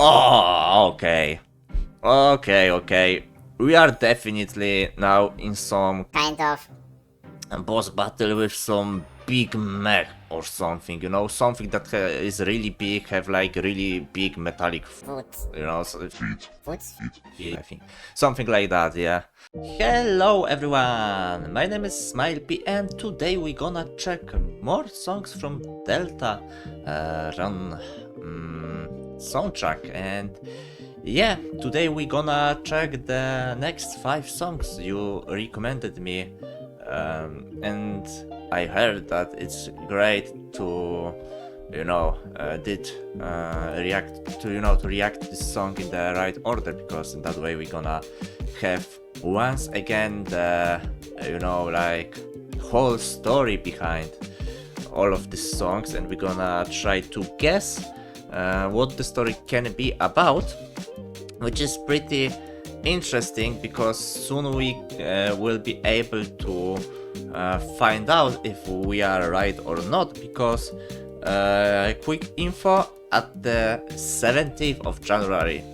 Oh, okay. Okay. We are definitely now in some Kind of. boss battle with some big mech or something, something that is really big, have like really big metallic, Foot. feet, Foot? I think. Something like that, yeah. Hello everyone, my name is SmileP and today we gonna check more songs from Delta Run soundtrack. And yeah, today we gonna check the next 5 songs you recommended me, and I heard that it's great to did react to react this song in the right order, because in that way we gonna have once again the like whole story behind all of these songs, and we're gonna try to guess what the story can be about, which is pretty interesting because soon we will be able to find out if we are right or not, because quick info, at the 17th of January,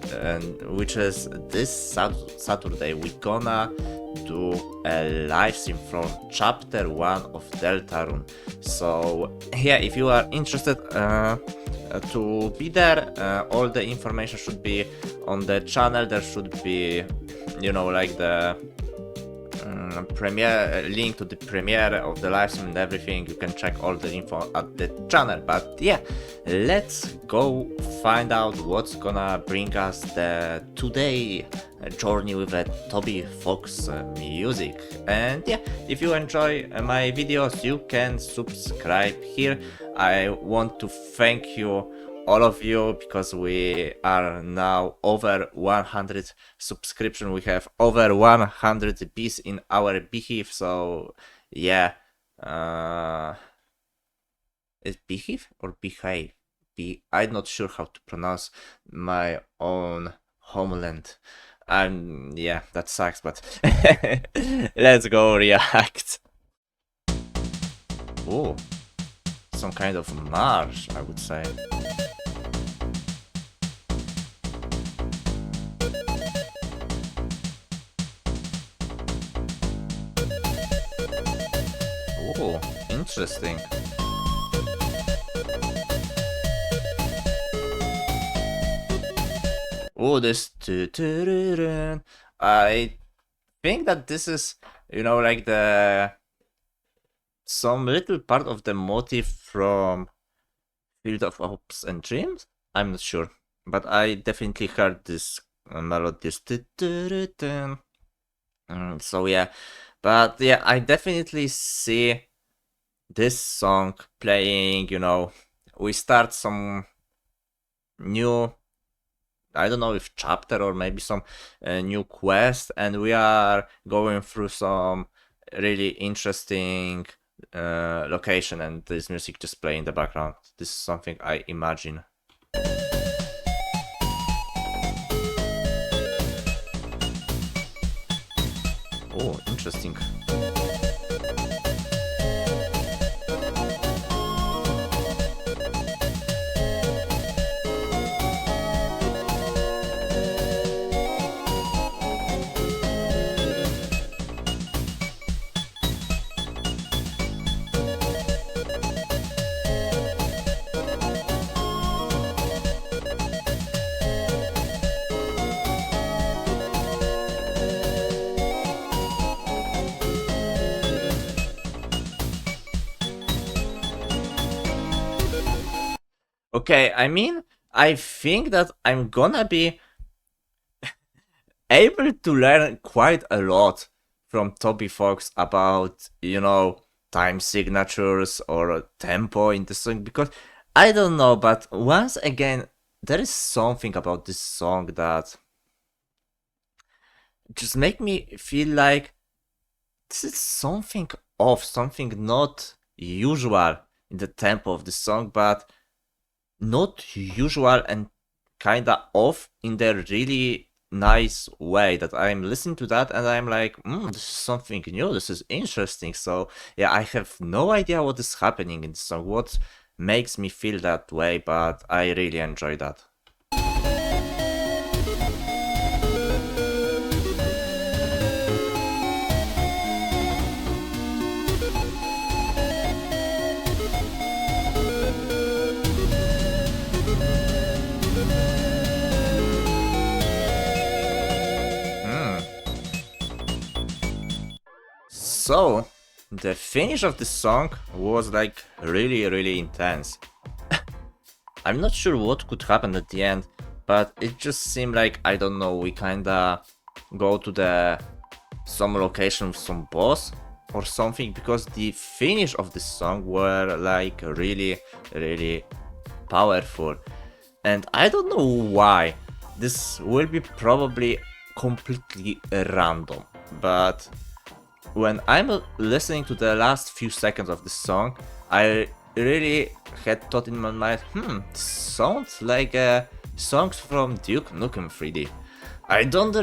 which is this Saturday, we're gonna do a live stream from chapter 1 of Deltarune. So yeah, if you are interested to be there, all the information should be on the channel. There should be like the premiere link to the premiere of the live stream and everything. You can check all the info at the channel. But yeah, let's go find out what's gonna bring us the today journey with the Toby Fox music. And yeah, if you enjoy my videos, you can subscribe here. I want to thank you, all of you, because we are now over 100 subscription. We have over 100 bees in our beehive. So yeah, is beehive or beehive? I'm not sure how to pronounce my own homeland. Yeah, that sucks, but let's go react. Oh, some kind of march, I would say. Oh, interesting. Oh, this I think that this is, like some little part of the motif from Field of Hopes and Dreams. I'm not sure, but I definitely heard this melody. So yeah, but yeah, I definitely see this song playing. We start some new, I don't know if chapter or maybe some new quest, and we are going through some really interesting location, and this music just play in the background. This is something I imagine. Oh, interesting. Okay, I mean, I think that I'm gonna be able to learn quite a lot from Toby Fox about, time signatures or tempo in the song, because I don't know, but once again, there is something about this song that just make me feel like this is something off, something not usual in the tempo of the song, but not usual and kinda off in the really nice way, that I'm listening to that and I'm like, this is something new, this is interesting. So yeah, I have no idea what is happening in the song, what makes me feel that way, but I really enjoy that. So, the finish of this song was like really intense. I'm not sure what could happen at the end, but it just seemed like, I don't know, we kinda go to some location with some boss or something, because the finish of this song were like really powerful. And I don't know why. This will be probably completely random, but when I'm listening to the last few seconds of this song, I really had thought in my mind, this sounds like songs from Duke Nukem 3D. I don't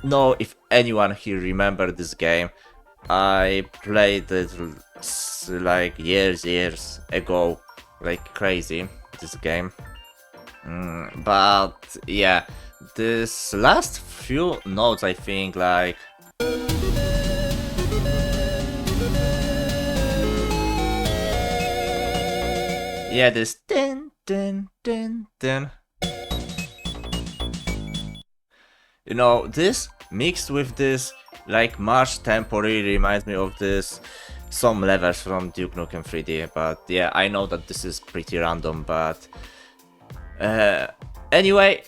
know if anyone here remember this game. I played it like years ago, like crazy, this game. But yeah, this last few notes, I think, like... Yeah, this din. You know, this mixed with this like march tempo really reminds me of this some levels from Duke Nukem 3D. But yeah, I know that this is pretty random, but anyway,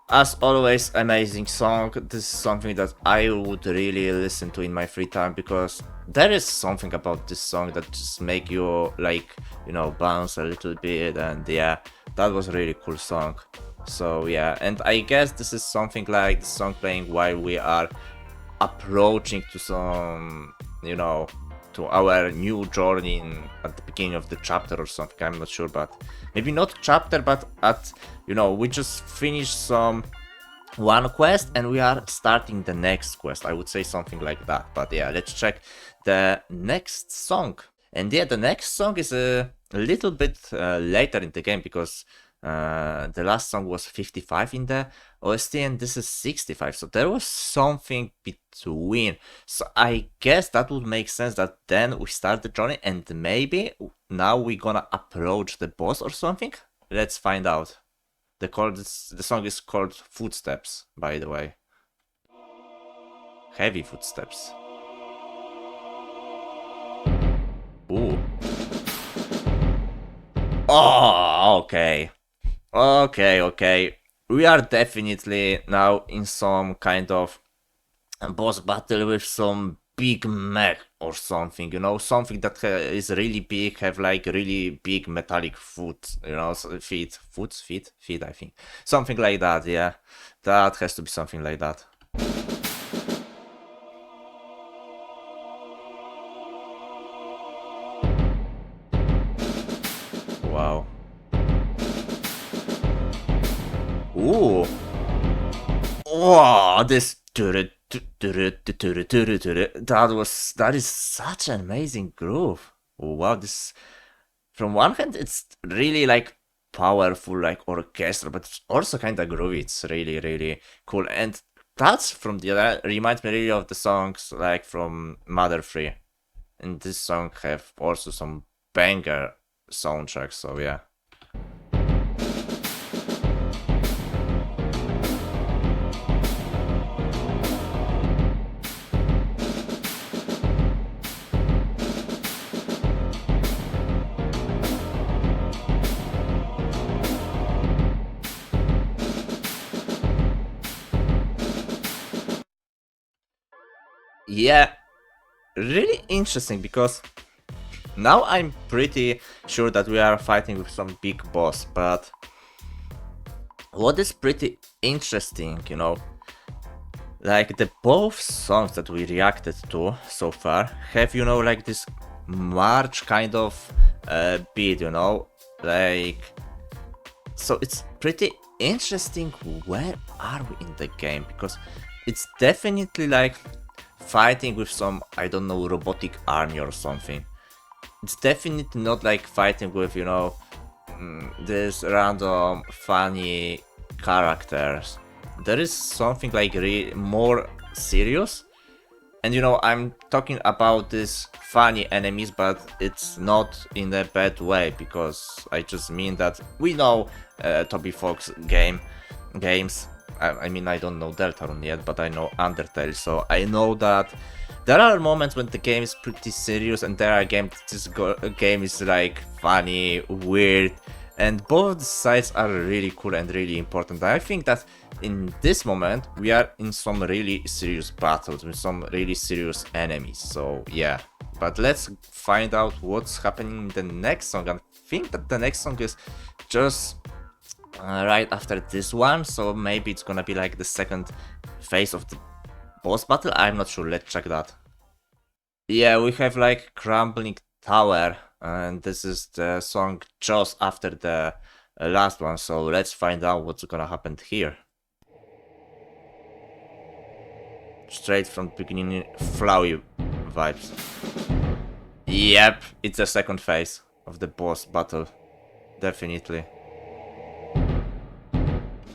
as always, amazing song. This is something that I would really listen to in my free time, because there is something about this song that just make you like, you know, bounce a little bit. And yeah, that was a really cool song. So yeah, and I guess this is something like the song playing while we are approaching to some, you know, to our new journey at the beginning of the chapter or something. I'm not sure, but maybe not chapter, but at, you know, we just finished one quest and we are starting the next quest. I would say something like that. But yeah, let's check the next song. And yeah, the next song is a little bit later in the game, because the last song was 55 in the OST and this is 65, so there was something between. So I guess that would make sense that then we start the journey and maybe now we're gonna approach the boss or something. Let's find out. The song is called Footsteps, by the way. Heavy footsteps. Ooh. Oh, okay. Okay. We are definitely now in some kind of boss battle with some big mech or something, you know, something that is really big, have like really big metallic foot, you know, feet, I think. Something like that, yeah. That has to be something like that. Wow. Ooh. Wow, this that is such an amazing groove. Wow, this, from one hand it's really like powerful, like orchestral, but it's also kind of groovy. It's really cool. And that's from the other, reminds me really of the songs like from Mother 3. And this song have also some banger soundtracks, so yeah. Yeah, really interesting, because now I'm pretty sure that we are fighting with some big boss, but what is pretty interesting, you know, like the both songs that we reacted to so far have, you know, like this march kind of beat, you know, like, so it's pretty interesting where are we in the game, because it's definitely like fighting with some, I don't know, robotic army or something. It's definitely not like fighting with, you know, this random funny characters. There is something like more serious. And you know, I'm talking about these funny enemies, but it's not in a bad way, because I just mean that we know Toby Fox games. I mean, I don't know Deltarune yet, but I know Undertale, so I know that there are moments when the game is pretty serious, and there are games game is like funny, weird, and both the sides are really cool and really important. I think that in this moment we are in some really serious battles with some really serious enemies. So yeah, but let's find out what's happening in the next song. I think that the next song is just right after this one, so maybe it's gonna be like the second phase of the boss battle. I'm not sure. Let's check that. Yeah, we have like Crumbling Tower, and this is the song just after the last one, so let's find out what's gonna happen here. Straight from the beginning, flowy vibes. Yep, it's the second phase of the boss battle. Definitely.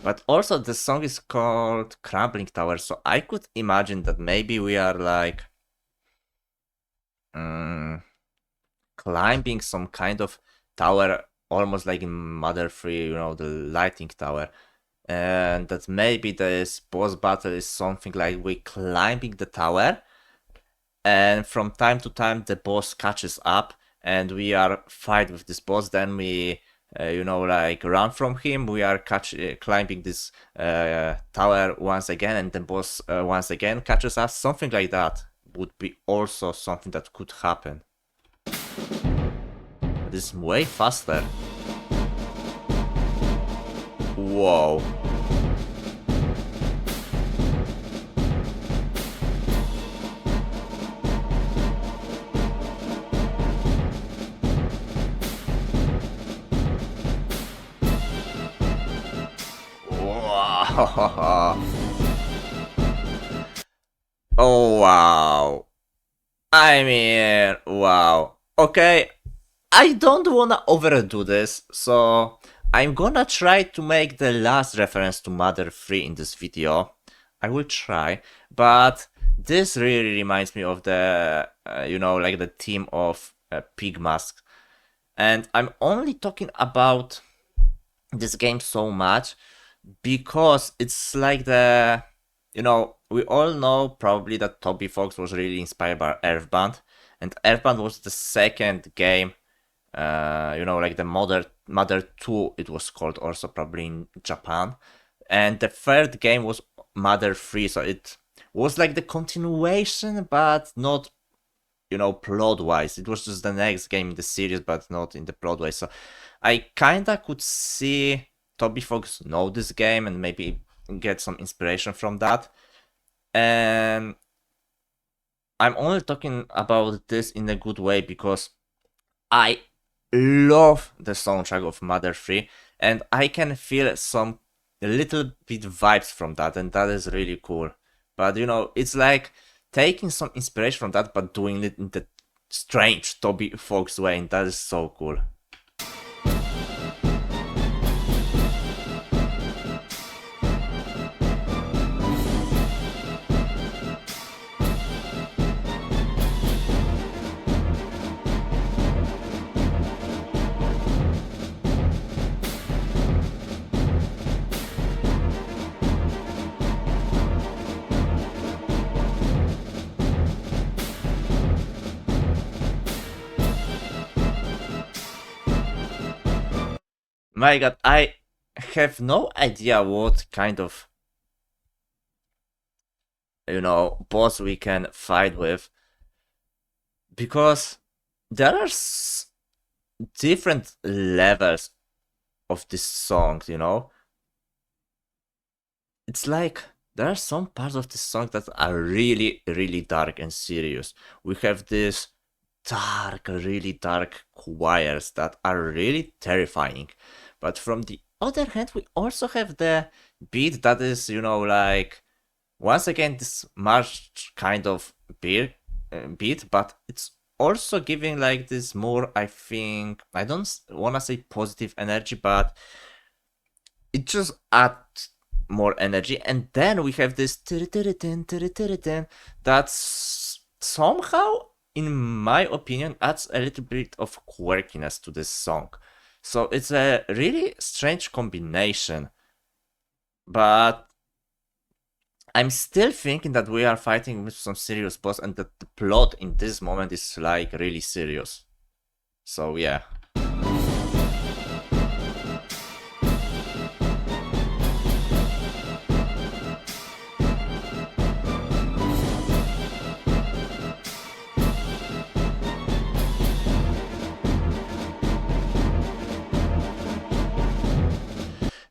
But also the song is called Crumbling Tower, so I could imagine that maybe we are like climbing some kind of tower, almost like in Mother 3, you know, the lighting tower. And that maybe this boss battle is something like we climbing the tower, and from time to time the boss catches up and we are fight with this boss, then we you know, like run from him, we are climbing this tower once again, and the boss once again catches us. Something like that would be also something that could happen. This is way faster. Whoa. Wow. Oh wow. I mean, wow. Okay, I don't wanna overdo this, so I'm gonna try to make the last reference to Mother 3 in this video. I will try, but this really reminds me of the, you know, like the theme of Pig Mask. And I'm only talking about this game so much because it's like the, you know, we all know probably that Toby Fox was really inspired by Earthbound, and Earthbound was the second game, you know, like the Mother 2 it was called, also probably in Japan, and the third game was Mother 3, so it was like the continuation, but not, you know, plot wise. It was just the next game in the series, but not in the plot wise. So I kinda could see Toby Fox know this game and maybe get some inspiration from that. And I'm only talking about this in a good way because I love the soundtrack of Mother 3, and I can feel some little bit vibes from that, and that is really cool. But you know, it's like taking some inspiration from that, but doing it in the strange Toby Fox way, and that is so cool. My god, I have no idea what kind of, you know, boss we can fight with, because there are different levels of this song, you know. It's like there are some parts of this song that are really, really dark and serious. We have this dark, really dark choirs that are really terrifying. But from the other hand, we also have the beat that is, you know, like, once again, this march kind of beat, but it's also giving like this more, I think, I don't want to say positive energy, but it just adds more energy. And then we have this that's somehow, in my opinion, adds a little bit of quirkiness to this song. So it's a really strange combination, but I'm still thinking that we are fighting with some serious boss and that the plot in this moment is like really serious. So yeah.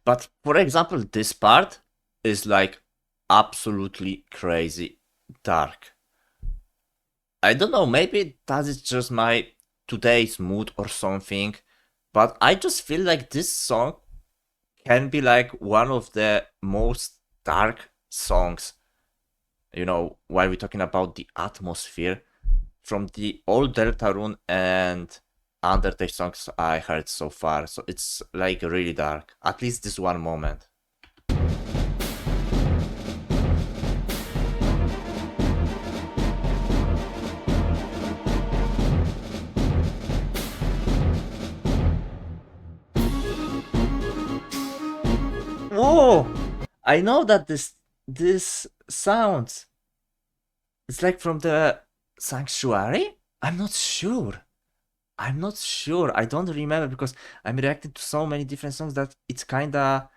But for example, this part is like absolutely crazy dark. I don't know, maybe that is just my today's mood or something, but I just feel like this song can be like one of the most dark songs, while we're talking about the atmosphere from the old Deltarune and Undertale songs I heard so far. So it's like really dark, at least this one moment. Whoa! I know that this sounds. It's like from the Sanctuary? I'm not sure. I'm not sure. I don't remember because I'm reacting to so many different songs that it's kinda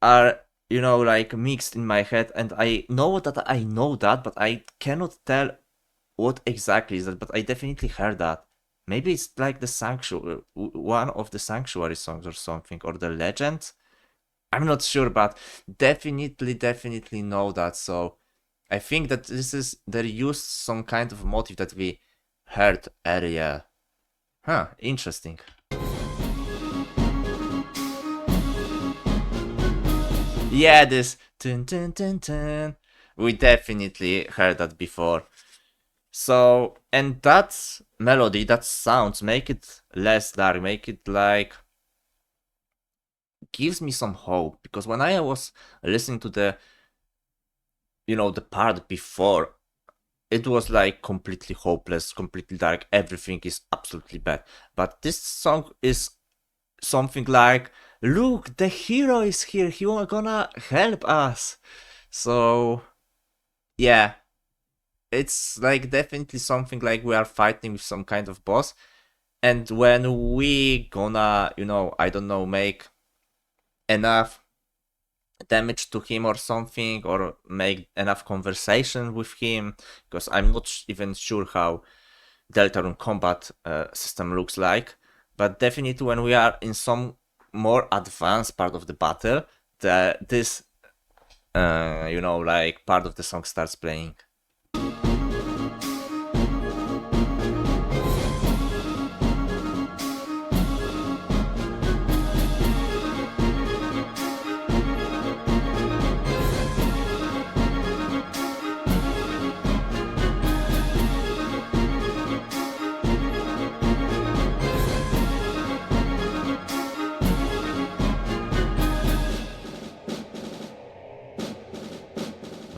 are, like mixed in my head, and I know that, but I cannot tell what exactly is that, but I definitely heard that. Maybe it's like the Sanctuary, one of the Sanctuary songs or something, or the Legend. I'm not sure, but definitely know that. So I think that they used some kind of motive that we heard earlier. Huh, interesting. Yeah, this tun tun tun tun. We definitely heard that before. So, and that melody, that sounds, make it less dark, make it like gives me some hope, because when I was listening to the part before, it was like completely hopeless, completely dark, everything is absolutely bad. But this song is something like, look, the hero is here, he gonna help us. So yeah, it's like definitely something like we are fighting with some kind of boss, and when we gonna, I don't know, make enough damage to him or something, or make enough conversation with him, because I'm not even sure how Deltarune combat system looks like, but definitely when we are in some more advanced part of the battle, this like part of the song starts playing.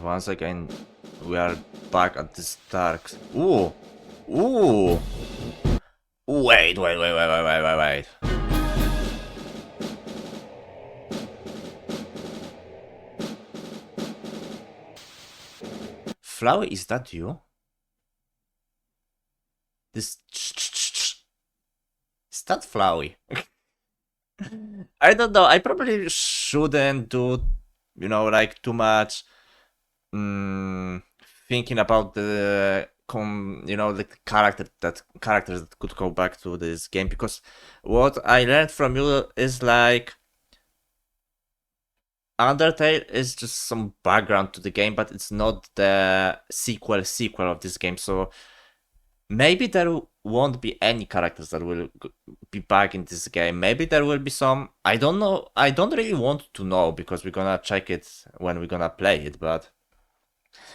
Once again, we are back at this dark. Ooh! Ooh! Wait. Flowey, is that you? This. Is that Flowey? I don't know. I probably shouldn't do, like too much thinking about the characters that could go back to this game, because what I learned from you is like Undertale is just some background to the game, but it's not the sequel of this game. So maybe there won't be any characters that will be back in this game. Maybe there will be some. I don't know. I don't really want to know, because we're gonna check it when we're gonna play it, but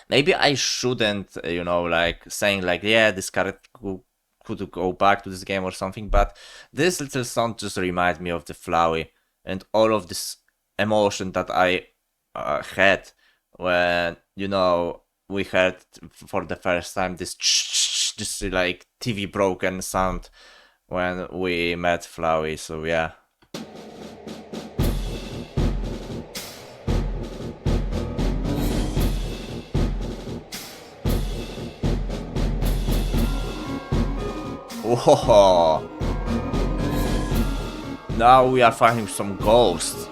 maybe I shouldn't, like saying like, yeah, this character could go back to this game or something, but this little song just reminds me of the Flowey and all of this emotion that I had when, we heard for the first time this like TV broken sound when we met Flowey, so yeah. Whoa! Now we are fighting some ghosts.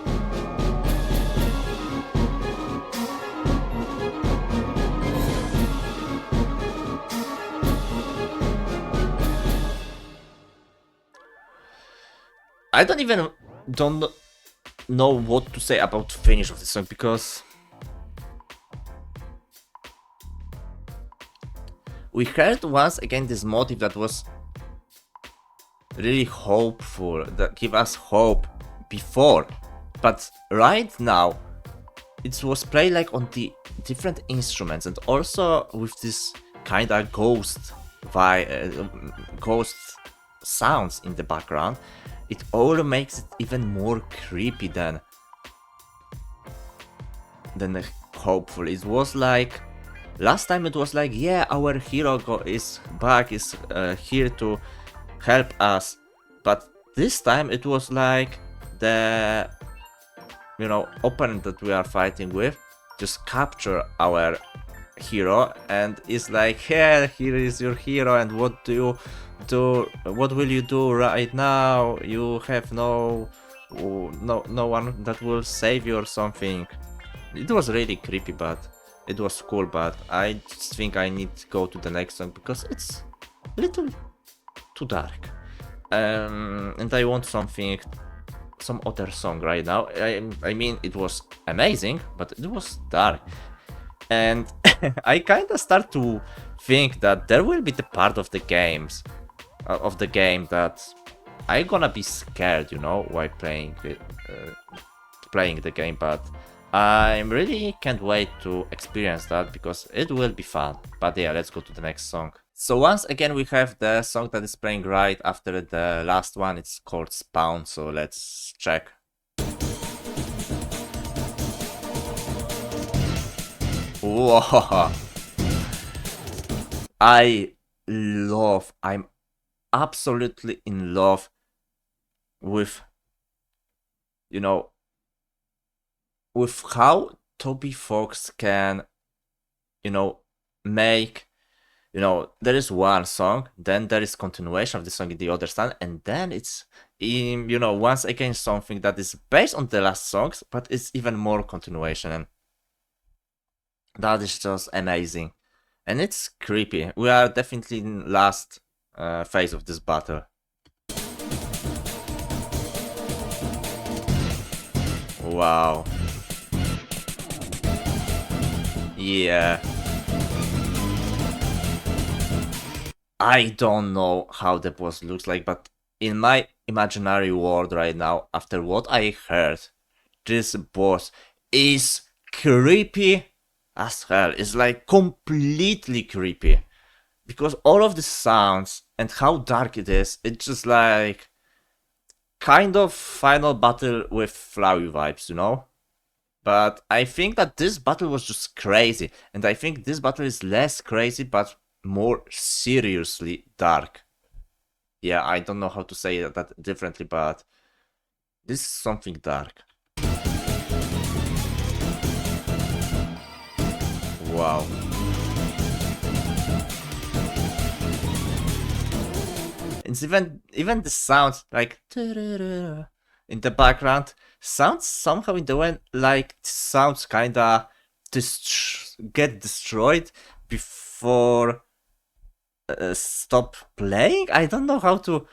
I don't know what to say about the finish of this song, because we heard once again this motive that was really hopeful, that give us hope before, but right now it was played like on the different instruments, and also with this kinda ghost sounds in the background. It all makes it even more creepy than hopeful. It was like last time it was like, yeah, our hero is back, is here to help us, but this time it was like the opponent that we are fighting with just capture our hero and is like, yeah, here is your hero, and what do you do? What will you do right now? You have no one that will save you or something. It was really creepy, but it was cool. But I just think I need to go to the next song because it's a little too dark, and I want some other song right now. I mean, it was amazing, but it was dark, and I kinda start to think that there will be the part of the game that I'm gonna be scared, while playing the game. But I really can't wait to experience that because it will be fun. But yeah, let's go to the next song. So once again we have the song that is playing right after the last one. It's called Spawn, so let's check. Whoa! I'm absolutely in love with, with how Toby Fox can, make, there is one song, then there is continuation of the song in the other song, and then it's, once again something that is based on the last songs, but it's even more continuation, and that is just amazing. And it's creepy. We are definitely in last phase of this battle. Wow. Yeah. I don't know how the boss looks like, but in my imaginary world right now, after what I heard, this boss is creepy as hell. It's like completely creepy. Because all of the sounds and how dark it is, it's just like kind of final battle with Flowey vibes, But I think that this battle was just crazy, and I think this battle is less crazy but more seriously dark. Yeah, I don't know how to say that differently, but this is something dark. Wow. It's even the sounds like in the background sounds somehow in the way like sounds kinda get destroyed before stop playing. I don't know how to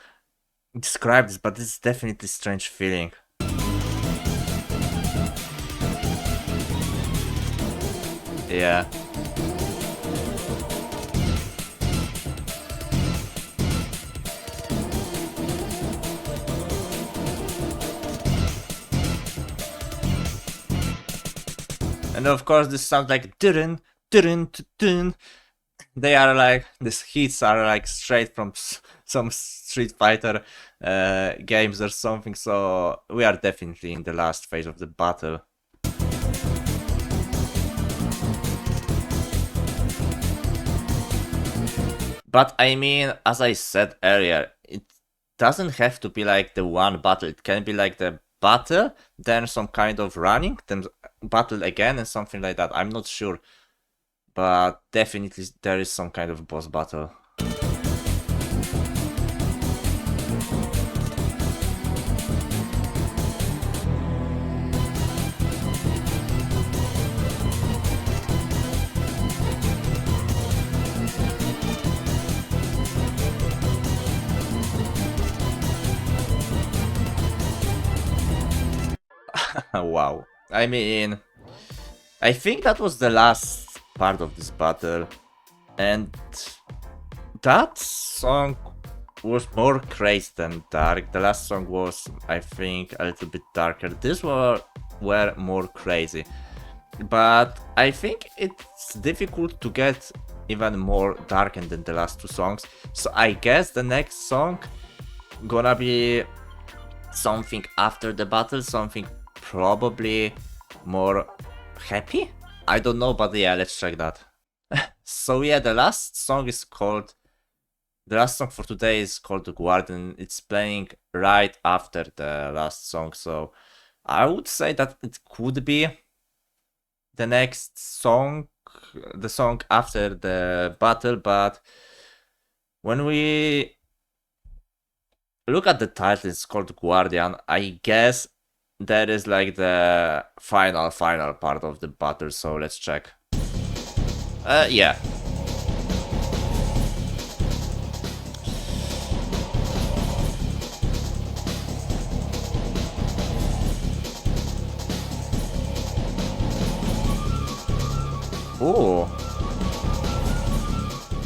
describe this, but it's definitely a strange feeling. Yeah. And of course this sounds like dun dun dun. They are like, these hits are like straight from some Street Fighter games or something, so we are definitely in the last phase of the battle. But I mean, as I said earlier, it doesn't have to be like the one battle. It can be like the battle, then some kind of running, then battle again and something like that. I'm not sure. But definitely there is some kind of boss battle. Wow. I mean, I think that was the last part of this battle, and that song was more crazy than dark. The last song was, I think, a little bit darker. These were more crazy. But I think it's difficult to get even more darkened than the last two songs. So I guess the next song gonna be something after the battle, something probably more happy? I don't know, but yeah, let's check that. So yeah, the last song for today is called The Guardian. It's playing right after the last song, so I would say that it could be the next song, the song after the battle, but when we look at the title, it's called Guardian. I guess that is like the final part of the battle, so let's check. Yeah. Oh,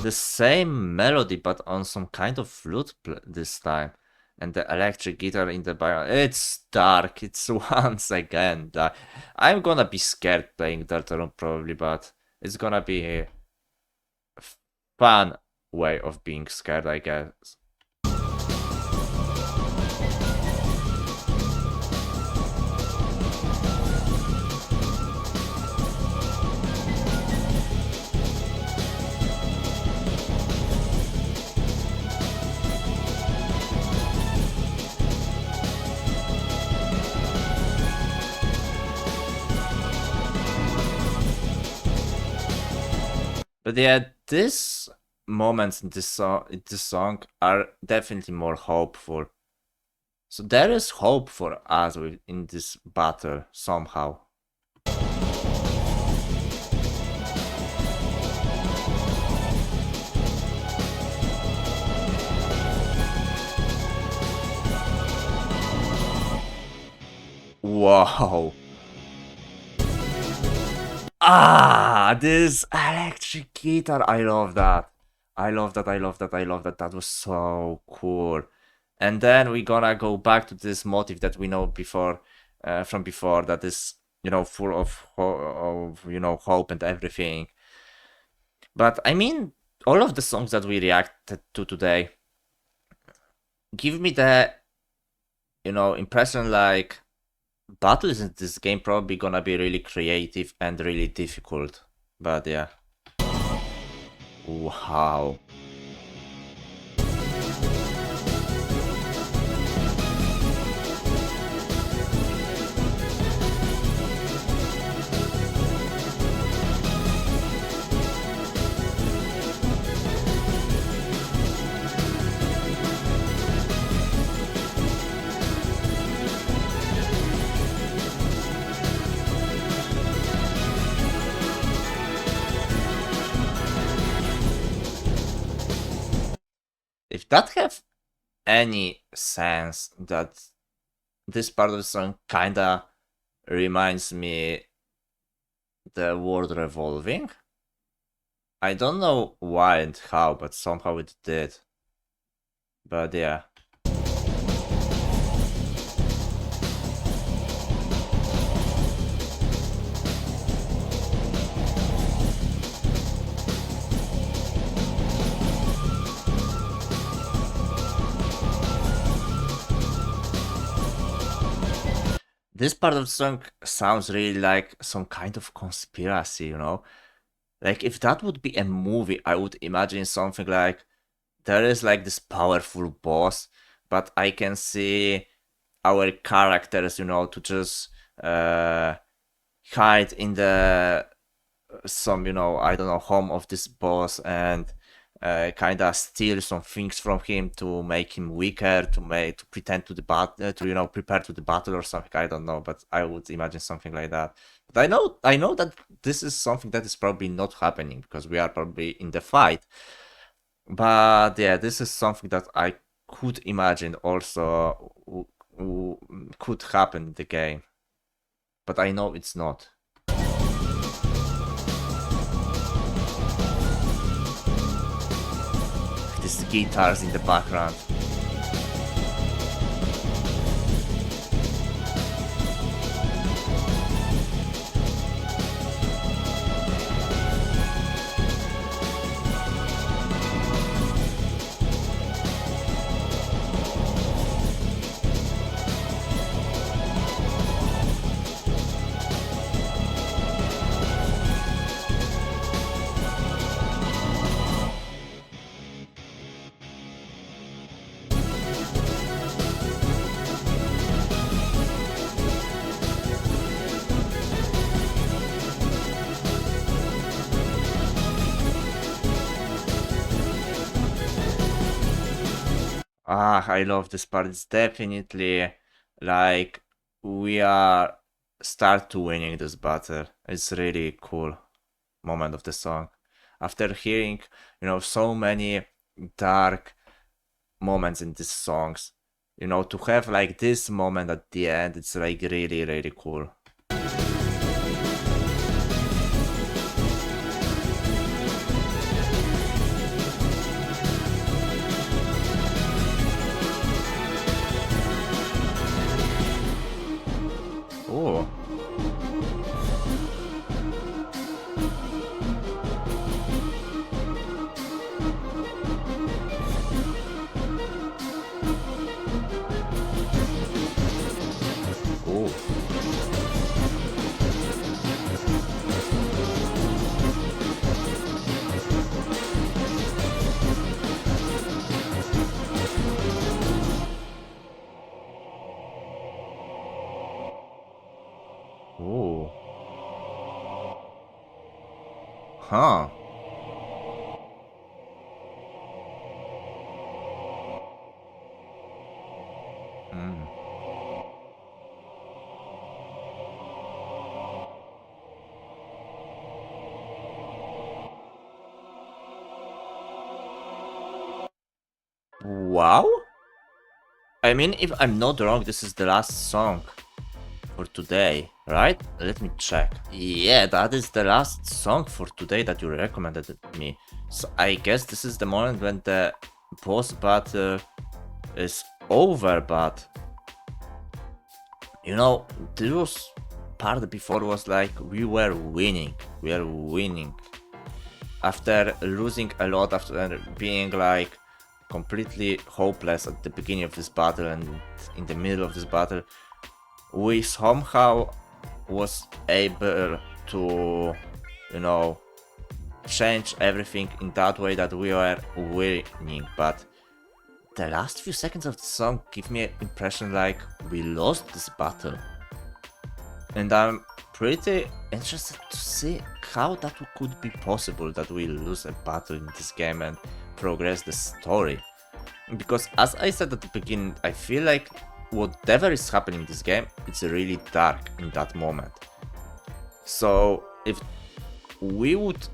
the same melody but on some kind of flute this time. And the electric guitar in the background. It's dark. It's once again dark. I'm gonna be scared playing Deltarune probably, but it's gonna be a fun way of being scared, I guess. But yeah, these moments in this song are definitely more hopeful. So there is hope for us in this battle somehow. Wow. Ah, this electric guitar. I love that. I love that. I love that. I love that. That was so cool. And then we're gonna go back to this motive that we know before, from before, that is, full of hope and everything. But I mean, all of the songs that we reacted to today give me the, impression like battles in this game probably gonna be really creative and really difficult. But yeah. Wow. If that have any sense, that this part of the song kinda reminds me the world revolving. I don't know why and how, but somehow it did. But yeah. This part of the song sounds really like some kind of conspiracy, Like, if that would be a movie, I would imagine something like there is like this powerful boss, but I can see our characters, to just hide in the some, I don't know, home of this boss and kind of steal some things from him to make him weaker, to pretend to the battle, to prepare to the battle or something. I don't know, but I would imagine something like that. But I know that this is something that is probably not happening because we are probably in the fight. But yeah, this is something that I could imagine also could happen in the game. but I know it's not. These guitars in the background. Ah, I love this part. It's definitely like we are start to winning this battle. It's really cool moment of the song. After hearing, so many dark moments in these songs, to have like this moment at the end, it's like really, really cool. Oh. Oh. Oh. Huh. Mm. Wow? I mean, if I'm not wrong, this is the last song for today, right? Let me check. Yeah, that is the last song for today that you recommended me. So I guess this is the moment when the boss battle is over, but this part before was like we were winning. We are winning. After losing a lot, after being like completely hopeless at the beginning of this battle and in the middle of this battle, we somehow was able to, change everything in that way that we were winning. But the last few seconds of the song give me an impression like we lost this battle. And I'm pretty interested to see how that could be possible that we lose a battle in this game and progress the story. Because as I said at the beginning, I feel like whatever is happening in this game, it's really dark in that moment. So if we would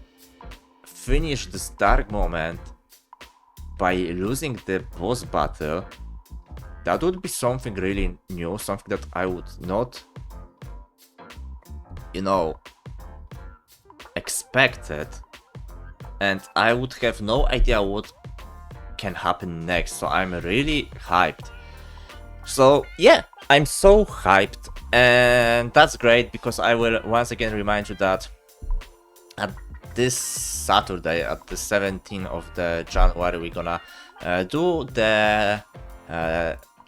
finish this dark moment by losing the boss battle, that would be something really new, something that I would not, expected, and I would have no idea what can happen next, so I'm really hyped. So yeah, I'm so hyped, and that's great because I will once again remind you that at this Saturday, at the 17th of the January, we're gonna do the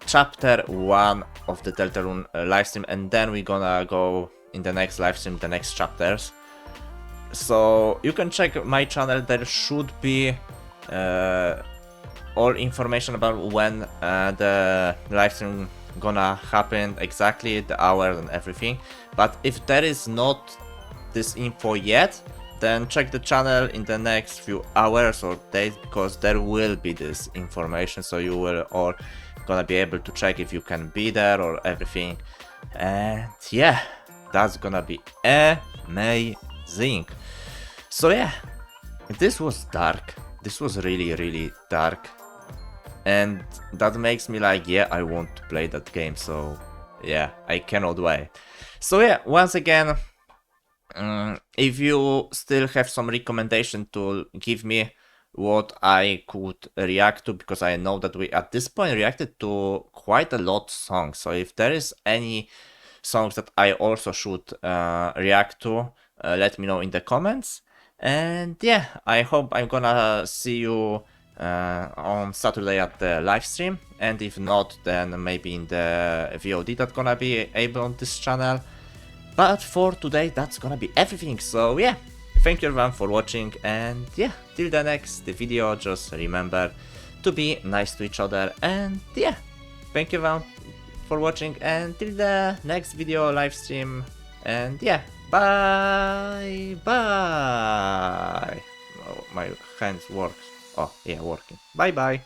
chapter 1 of the Deltarune livestream, and then we're gonna go in the next livestream the next chapters. So you can check my channel, there should be all information about when the livestream gonna happen, exactly the hours and everything. But if there is not this info yet, then check the channel in the next few hours or days, because there will be this information, so you will all gonna be able to check if you can be there or everything. And yeah, that's gonna be amazing. So yeah, this was dark. This was really, really dark. And that makes me like, yeah, I want to play that game, so yeah, I cannot wait. So yeah, once again, if you still have some recommendation to give me what I could react to, because I know that we at this point reacted to quite a lot of songs. So if there is any songs that I also should react to, let me know in the comments. And yeah, I hope I'm gonna see you on Saturday at the live stream, and if not, then maybe in the VOD that's gonna be able on this channel. But for today, that's gonna be everything. So yeah, thank you everyone for watching, and yeah, till the next video, just remember to be nice to each other. And yeah, thank you everyone for watching, and till the next video live stream. And yeah, bye bye. Oh, my hands work. Oh yeah, working. Bye bye.